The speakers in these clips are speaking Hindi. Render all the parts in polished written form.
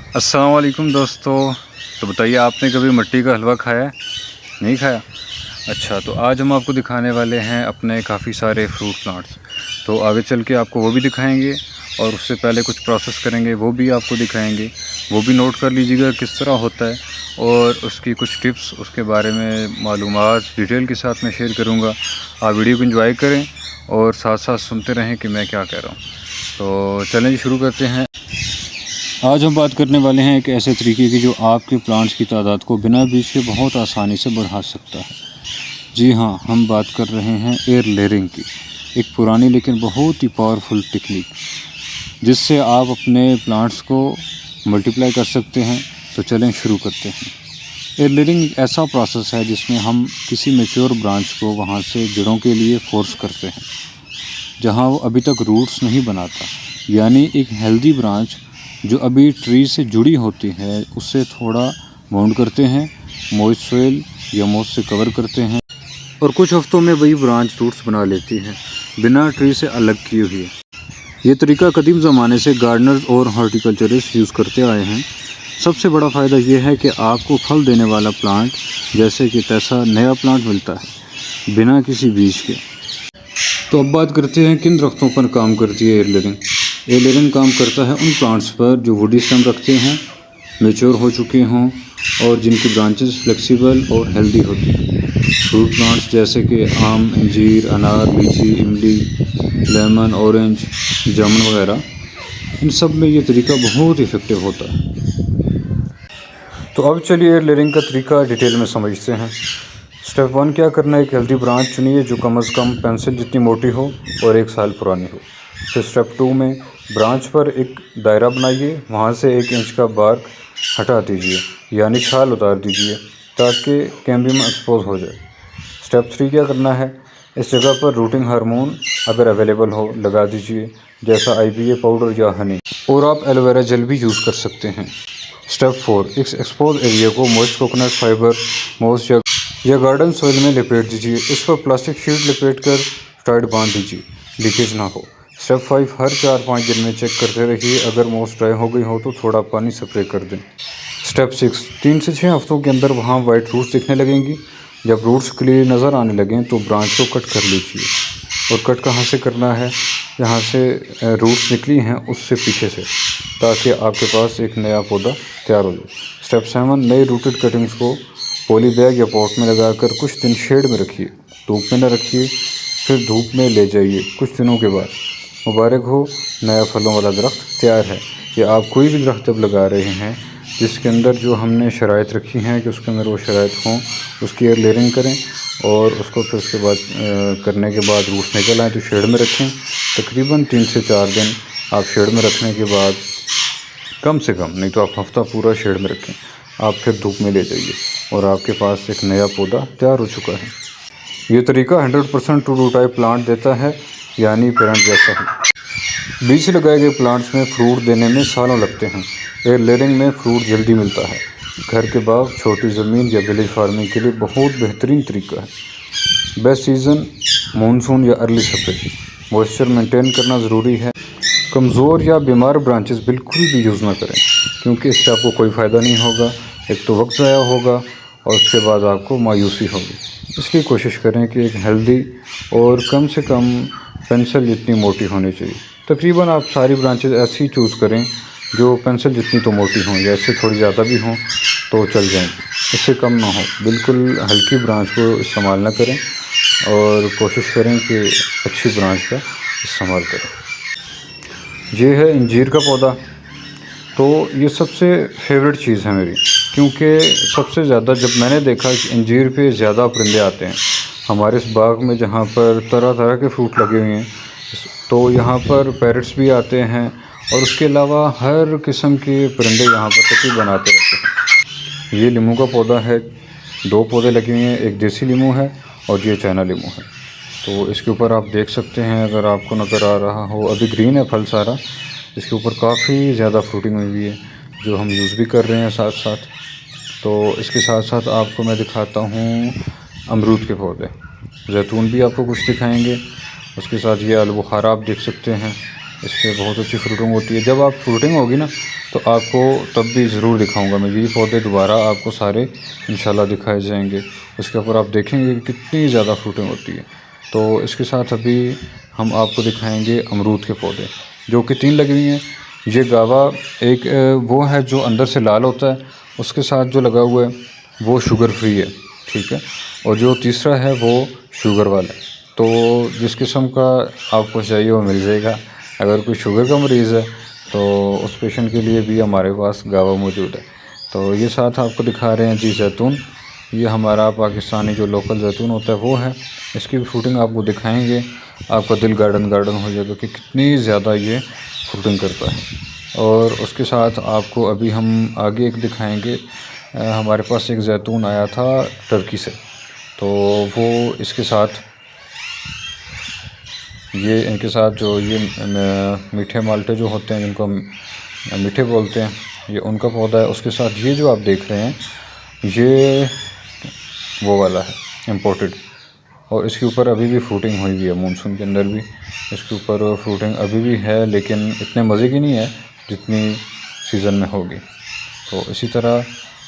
अस्सलाम वालेकुम दोस्तों। तो बताइए, आपने कभी मट्टी का हलवा खाया है? नहीं खाया? अच्छा, तो आज हम आपको दिखाने वाले हैं अपने काफ़ी सारे फ्रूट प्लांट्स। तो आगे चल के आपको वो भी दिखाएंगे और उससे पहले कुछ प्रोसेस करेंगे, वो भी आपको दिखाएंगे। वो भी नोट कर लीजिएगा किस तरह होता है, और उसकी कुछ टिप्स, उसके बारे में मालूमात डिटेल के साथ मैं शेयर करूँगा। आप वीडियो को एंजॉय करें और साथ साथ सुनते रहें कि मैं क्या कह रहा हूँ। तो चलें जी, शुरू करते हैं। आज हम बात करने वाले हैं एक ऐसे तरीके की जो आपके प्लांट्स की तादाद को बिना बीज के बहुत आसानी से बढ़ा सकता है। जी हाँ, हम बात कर रहे हैं एयर लेयरिंग की, एक पुरानी लेकिन बहुत ही पावरफुल टेक्निक, जिससे आप अपने प्लांट्स को मल्टीप्लाई कर सकते हैं। तो चलें शुरू करते हैं। एयर लेयरिंग एक ऐसा प्रोसेस है जिसमें हम किसी मैच्योर ब्रांच को वहाँ से जड़ों के लिए फोर्स करते हैं जहाँ वो अभी तक रूट्स नहीं बनाता, यानी एक हेल्दी ब्रांच जो अभी ट्री से जुड़ी होती है उससे थोड़ा बाउंड करते हैं, मॉइस्ट सोइल या मॉइस्ट से कवर करते हैं, और कुछ हफ्तों में वही ब्रांच रूट्स बना लेती है बिना ट्री से अलग किए हुए। ये तरीका कदीम ज़माने से गार्डनर्स और हॉर्टिकल्चरिस्ट यूज़ करते आए हैं। सबसे बड़ा फ़ायदा ये है कि आपको फल देने वाला प्लांट जैसे कि तैसा नया प्लांट मिलता है बिना किसी बीज के। तो अब बात करते हैं किन दरख्तों पर काम करती है एयर लेयरिंग। एयर लेयरिंग काम करता है उन प्लांट्स पर जो वुडी स्टेम रखते हैं, मैच्योर हो चुके हों और जिनकी ब्रांचेस फ्लेक्सिबल और हेल्दी होती हैं। फ्रूट प्लांट्स जैसे कि आम, अंजीर, अनार, लीची, इमली, लेमन, ऑरेंज, जामुन वगैरह, इन सब में ये तरीका बहुत इफ़ेक्टिव होता है। तो अब चलिए एयर लेयरिंग का तरीका डिटेल में समझते हैं। स्टेप 1 क्या करना है, एक हेल्दी ब्रांच चुनिए जो कम से कम पेंसिल जितनी मोटी हो और 1 साल पुरानी हो। फिर स्टेप 2 में ब्रांच पर एक दायरा बनाइए, वहाँ से 1 इंच का बार्क हटा दीजिए, यानी छाल उतार दीजिए ताकि कैम्बियम एक्सपोज हो जाए। स्टेप 3 क्या करना है, इस जगह पर रूटिंग हार्मोन अगर अवेलेबल हो लगा दीजिए, जैसा IPA पाउडर या हनी, और आप एलोवेरा जेल भी यूज़ कर सकते हैं। स्टेप 4, इस एक्सपोज एरिया को मॉइस्ट कोकोनट फाइबर, मोस या गार्डन सॉइल में लपेट दीजिए। इस पर प्लास्टिक शीट लपेट कर टाइट बांध दीजिए, लीकेज ना हो। स्टेप 5, हर 4-5 दिन में चेक करते रहिए, अगर मोस ड्राई हो गई हो तो थोड़ा पानी स्प्रे कर दें। स्टेप 6, 3 से 6 हफ्तों के अंदर वहाँ वाइट रूट्स दिखने लगेंगी। जब रूट्स क्लियर नज़र आने लगें तो ब्रांच को कट कर लीजिए, और कट कहाँ से करना है, जहाँ से रूट्स निकली हैं उससे पीछे से, ताकि आपके पास एक नया पौधा तैयार हो जाए। स्टेप 7, नए रूटेड कटिंग्स को पॉली बैग या पॉट में लगाकर कुछ दिन शेड में रखिए, धूप में न रखिए, फिर धूप में ले जाइए कुछ दिनों के बाद। मुबारक हो, नया फलों वाला दरख्त तैयार है। या आप कोई भी दरख्त जब लगा रहे हैं जिसके अंदर जो हमने शराइत रखी हैं कि उसके अंदर वो शराइत हों, उसकी एयर लेयरिंग करें, और उसको फिर उसके बाद करने के बाद रूट्स निकल आए तो शेड में रखें। तकरीबन 3 से 4 दिन आप शेड में रखने के बाद, कम से कम नहीं तो आप हफ्ता पूरा शेड में रखें, आप फिर धूप में ले जाइए और आपके पास एक नया पौधा तैयार हो चुका है। ये तरीका 100% टू डू टाइप प्लांट देता है, यानी पेरेंट जैसा ही। बीज से लगाए गए प्लांट्स में फ्रूट देने में सालों लगते हैं। एयर लेयरिंग में फ्रूट जल्दी मिलता है। घर के बाग, छोटी ज़मीन या विलेज फार्मिंग के लिए बहुत बेहतरीन तरीका है। बेस्ट सीज़न मानसून या अर्ली स्प्रिंग। मॉइस्चर मेंटेन करना ज़रूरी है। कमज़ोर या बीमार ब्रांचेस बिल्कुल भी यूज़ ना करें, क्योंकि इससे आपको कोई फ़ायदा नहीं होगा। एक तो वक्त ज़ाया होगा और उसके बाद आपको मायूसी होगी। इसलिए कोशिश करें कि एक हेल्दी और कम से कम पेंसिल जितनी मोटी होनी चाहिए। तकरीबन आप सारी ब्रांचेस ऐसी चूज़ करें जो पेंसिल जितनी तो मोटी हों, या इससे थोड़ी ज़्यादा भी हों तो चल जाएंगी, इससे कम ना हो। बिल्कुल हल्की ब्रांच को इस्तेमाल ना करें और कोशिश करें कि अच्छी ब्रांच का इस्तेमाल करें। ये है अंजीर का पौधा। तो ये सबसे फेवरेट चीज़ है मेरी, क्योंकि सबसे ज़्यादा जब मैंने देखा कि अंजीर पे ज़्यादा परिंदे आते हैं हमारे इस बाग में, जहाँ पर तरह तरह के फ्रूट लगे हुए हैं, तो यहाँ पर पैरट्स भी आते हैं और उसके अलावा हर किस्म के परिंदे यहाँ पर तकरीबन बनाते रहते हैं। ये लीमू का पौधा है, 2 पौधे लगे हुए हैं, एक देसी लीमू है और ये चाइना लीमू है। तो इसके ऊपर आप देख सकते हैं, अगर आपको नज़र आ रहा हो, अभी ग्रीन है फल सारा, इसके ऊपर काफ़ी ज़्यादा फ्रूटिंग हुई हुई है जो हम यूज़ भी कर रहे हैं साथ साथ। तो इसके साथ साथ आपको मैं दिखाता हूँ अमरूद के पौधे, जैतून भी आपको कुछ दिखाएंगे। उसके साथ ये आलू बुखारा आप देख सकते हैं, इस पर बहुत अच्छी फ्रूटिंग होती है। जब आप फ्रूटिंग होगी ना तो आपको तब भी ज़रूर दिखाऊंगा मैं। ये पौधे दोबारा आपको सारे इंशाल्लाह दिखाए जाएंगे। उसके ऊपर आप देखेंगे कि कितनी ज़्यादा फ्रूटिंग होती है। तो इसके साथ अभी हम आपको दिखाएंगे अमरूद के पौधे, जो कि 3 लगी हुई हैं। ये गावा एक वो है जो अंदर से लाल होता है, उसके साथ जो लगा हुआ है वो शुगर फ्री है, ठीक है। और जो तीसरा है वो शुगर वाला है। तो जिस किस्म का आपको चाहिए वो मिल जाएगा। अगर कोई शुगर का मरीज़ है तो उस पेशेंट के लिए भी हमारे पास गावा मौजूद है। तो ये साथ आपको दिखा रहे हैं जी जैतून। ये हमारा पाकिस्तानी जो लोकल जैतून होता है वो है। इसकी भी फ्रूटिंग आपको दिखाएंगे, आपका दिल गार्डन गार्डन हो जाएगा कि कितनी ज़्यादा ये फ्रूटिंग करता है। और उसके साथ आपको अभी हम आगे एक दिखाएंगे। हमारे पास एक जैतून आया था टर्की से, तो वो इसके साथ ये इनके साथ जो ये मीठे माल्टे जो होते हैं जिनको हम मीठे बोलते हैं, ये उनका पौधा है। उसके साथ ये जो आप देख रहे हैं ये वो वाला है इम्पोर्टेड। और इसके ऊपर अभी भी फ्रूटिंग हुई हुई है, मानसून के अंदर भी इसके ऊपर फ्रूटिंग अभी भी है, लेकिन इतने मज़े की नहीं है जितनी सीज़न में होगी। तो इसी तरह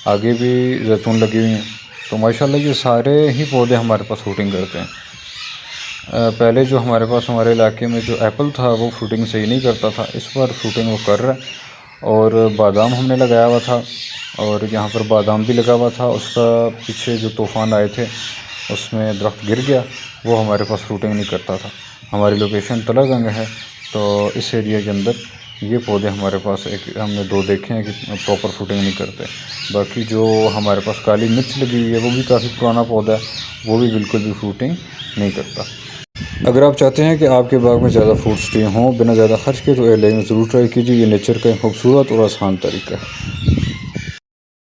आगे भी जैतून लगी हुई हैं। तो माशाल्लाह ये सारे ही पौधे हमारे पास फ्रूटिंग करते हैं। पहले जो हमारे पास हमारे इलाके में जो एप्पल था वो फ्रूटिंग सही नहीं करता था, इस बार फ्रूटिंग वो कर रहा है। और बादाम हमने लगाया हुआ था, और यहाँ पर बादाम भी लगा हुआ था। उसका पीछे जो तूफ़ान आए थे उसमें दरख्त गिर गया, वो हमारे पास फ्रूटिंग नहीं करता था। हमारी लोकेशन तलागंग है, तो इस एरिया के अंदर ये पौधे हमारे पास एक हमने 2 देखे हैं कि प्रॉपर फ्रूटिंग नहीं करते। बाकी जो हमारे पास काली मिर्च लगी हुई है वो भी काफ़ी पुराना पौधा है, वो भी बिल्कुल भी फ्रूटिंग नहीं करता। अगर आप चाहते हैं कि आपके बाग में ज़्यादा फ्रूट्स ट्री हों बिना ज़्यादा खर्च के, तो एयरलाइन ज़रूर ट्राई कीजिए। ये नेचर का खूबसूरत और आसान तरीका है।